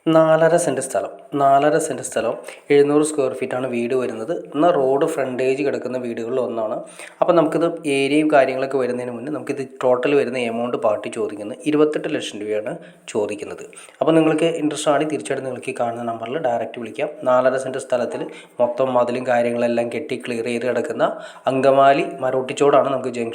4.5 cent സ്ഥലം 4.5 cent സ്ഥലം 700 square ഫീറ്റാണ് വീട് വരുന്നത്. എന്നാൽ റോഡ് ഫ്രണ്ടേജ് കിടക്കുന്ന വീടുകളിൽ ഒന്നാണ്. അപ്പോൾ നമുക്കിത് ഏരിയയും കാര്യങ്ങളൊക്കെ വരുന്നതിന് മുന്നേ നമുക്കിത് ടോട്ടൽ വരുന്ന എമൗണ്ട് പാർട്ടി ചോദിക്കുന്നത് 28 ലക്ഷം രൂപയാണ് ചോദിക്കുന്നത്. അപ്പോൾ നിങ്ങൾക്ക് ഇൻട്രസ്റ്റ് ആണെങ്കിൽ തീർച്ചയായിട്ടും നിങ്ങൾക്ക് ഈ കാണുന്ന നമ്പറിൽ ഡയറക്റ്റ് വിളിക്കാം. 4.5 സെൻറ്റ് സ്ഥലത്തിൽ മൊത്തം മതിലും കാര്യങ്ങളെല്ലാം കെട്ടി ക്ലിയർ ചെയ്ത് കിടക്കുന്ന അങ്കമാലി മരോട്ടിച്ചോടാണ് നമുക്ക്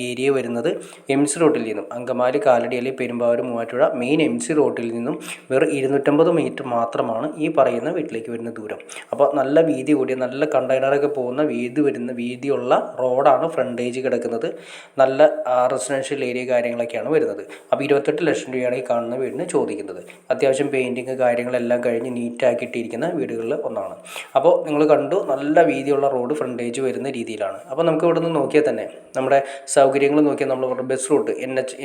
ഏരിയ വരുന്നത്. MC റോട്ടിൽ നിന്നും അങ്കമാലി കാലടി അല്ലെങ്കിൽ പെരുമ്പാവൂർ മൂവാറ്റുപുഴ മെയിൻ MC റോട്ടിൽ നിന്നും വെറും 250 മീറ്റർ മാത്രമാണ് ഈ പറയുന്ന വീട്ടിലേക്ക് വരുന്ന ദൂരം. അപ്പോൾ നല്ല വീതി കൂടിയ നല്ല കണ്ടെയ്നറൊക്കെ പോകുന്ന വീതിയുള്ള റോഡാണ് ഫ്രണ്ടേജ് കിടക്കുന്നത്. നല്ല റെസിഡൻഷ്യൽ ഏരിയ കാര്യങ്ങളൊക്കെയാണ് വരുന്നത്. അപ്പോൾ 28 ലക്ഷം രൂപയാണ് ഈ കാണുന്ന വീടിന് ചോദിക്കുന്നത്. അത്യാവശ്യം പെയിൻറ്റിങ് കാര്യങ്ങളെല്ലാം കഴിഞ്ഞ് നീറ്റാക്കിയിട്ടിരിക്കുന്ന വീടുകളിൽ ഒന്നാണ്. അപ്പോൾ നിങ്ങൾ കണ്ടു, നല്ല വീതിയുള്ള റോഡ് ഫ്രണ്ടേജ് വരുന്ന രീതിയിലാണ്. അപ്പോൾ നമുക്ക് ഇവിടെ നിന്ന് നോക്കിയാൽ തന്നെ നമ്മുടെ സൗകര്യങ്ങൾ നോക്കിയാൽ നമ്മൾ ബസ് റൂട്ട്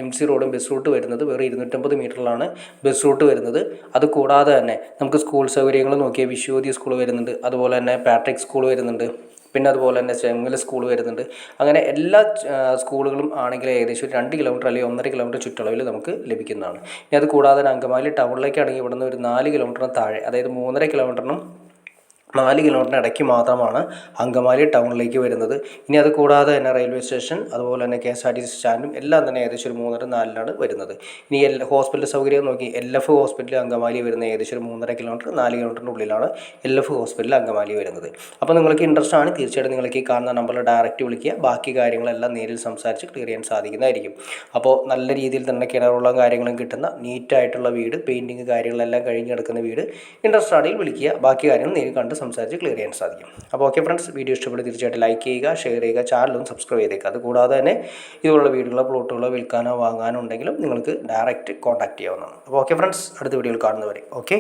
MC റോഡും ബസ് റൂട്ട് വരുന്നത് വെറും 250 മീറ്ററിലാണ് ബസ് റൂട്ട് വരുന്നത്. അത് കൂടാതെ തന്നെ നമുക്ക് സ്കൂൾ സൗകര്യങ്ങൾ നോക്കിയാൽ വിശ്വോദി സ്കൂൾ വരുന്നുണ്ട്, അതുപോലെ തന്നെ പാട്രിക് സ്കൂൾ വരുന്നുണ്ട്, പിന്നെ അതുപോലെ തന്നെ ചെങ്ങൽ സ്കൂൾ വരുന്നുണ്ട്. അങ്ങനെ എല്ലാ സ്കൂളുകളും ആണെങ്കിൽ ഏകദേശം ഒരു 2 കിലോമീറ്റർ അല്ലെങ്കിൽ 1.5 കിലോമീറ്റർ ചുറ്റളവിൽ നമുക്ക് ലഭിക്കുന്നതാണ്. ഇനി അത് കൂടാതെ തന്നെ അങ്കമാലി ടൗണിലേക്കാണെങ്കിൽ ഇവിടുന്ന് ഒരു 4 കിലോമീറ്ററിന് താഴെ, അതായത് 3.5 കിലോമീറ്ററിനും 4 കിലോമീറ്ററിന് ഇടയ്ക്ക് മാത്രമാണ് അങ്കമാലി ടൗണിലേക്ക് വരുന്നത്. ഇനി അത് കൂടാതെ തന്നെ റെയിൽവേ സ്റ്റേഷൻ, അതുപോലെ തന്നെ KSRTC സ്റ്റാൻഡും എല്ലാം തന്നെ ഏകദേശം ഒരു 3.5-4 വരുന്നത്. ഇനി ഹോസ്പിറ്റൽ സൗകര്യം നോക്കി LF ഹോസ്പിറ്റൽ അങ്കമാലി വരുന്നത് ഏകദേശം ഒരു 3.5 കിലോമീറ്റർ 4 കിലോമീറ്ററിൻ്റെ ഉള്ളിലാണ് LF ഹോസ്പിറ്റൽ അങ്കമാലി വരുന്നത്. അപ്പോൾ നിങ്ങൾക്ക് ഇൻട്രസ്റ്റ് ആണ് തീർച്ചയായിട്ടും നിങ്ങൾക്ക് ഈ കാണുന്ന നമ്പറിൽ ഡയറക്റ്റ് വിളിക്കുക. ബാക്കി കാര്യങ്ങളെല്ലാം നേരിൽ സംസാരിച്ച് ക്ലിയർ ചെയ്യാൻ സാധിക്കുന്നതായിരിക്കും. അപ്പോൾ നല്ല രീതിയിൽ തന്നെ കിണറുള്ള കാര്യങ്ങളും കിട്ടുന്ന നീറ്റായിട്ടുള്ള വീട്, പെയിൻറ്റിങ് കാര്യങ്ങളെല്ലാം കഴിഞ്ഞ് കിടക്കുന്ന വീട്, ഇൻട്രസ്റ്റ് ആണെങ്കിൽ വിളിക്കുക. ബാക്കി കാര്യങ്ങൾ നേരിൽ കണ്ട് സംസാരിച്ച് ക്ലിയർ ചെയ്യാൻ സാധിക്കും. അപ്പോൾ ഓക്കെ ഫ്രണ്ട്സ്, വീഡിയോ ഇഷ്ടപ്പെട്ട് തീർച്ചയായിട്ടും ലൈക്ക് ചെയ്യുക, ഷെയർ ചെയ്യുക, ചാനലും സബ്സ്ക്രൈബ് ചെയ്തേക്കുക. അതുകൂടാതെ തന്നെ ഇതുപോലുള്ള വീടുകളോ പ്ലോട്ടുകളോ വിൽക്കാനോ വാങ്ങാനോ ഉണ്ടെങ്കിലും നിങ്ങൾക്ക് ഡയറക്റ്റ് കോൺടാക്ട് ചെയ്യാവുന്നതാണ്. അപ്പോൾ ഓക്കെ ഫ്രണ്ട്സ്, അടുത്ത വീഡിയോയിൽ കാണുന്നവരെ ഓക്കെ.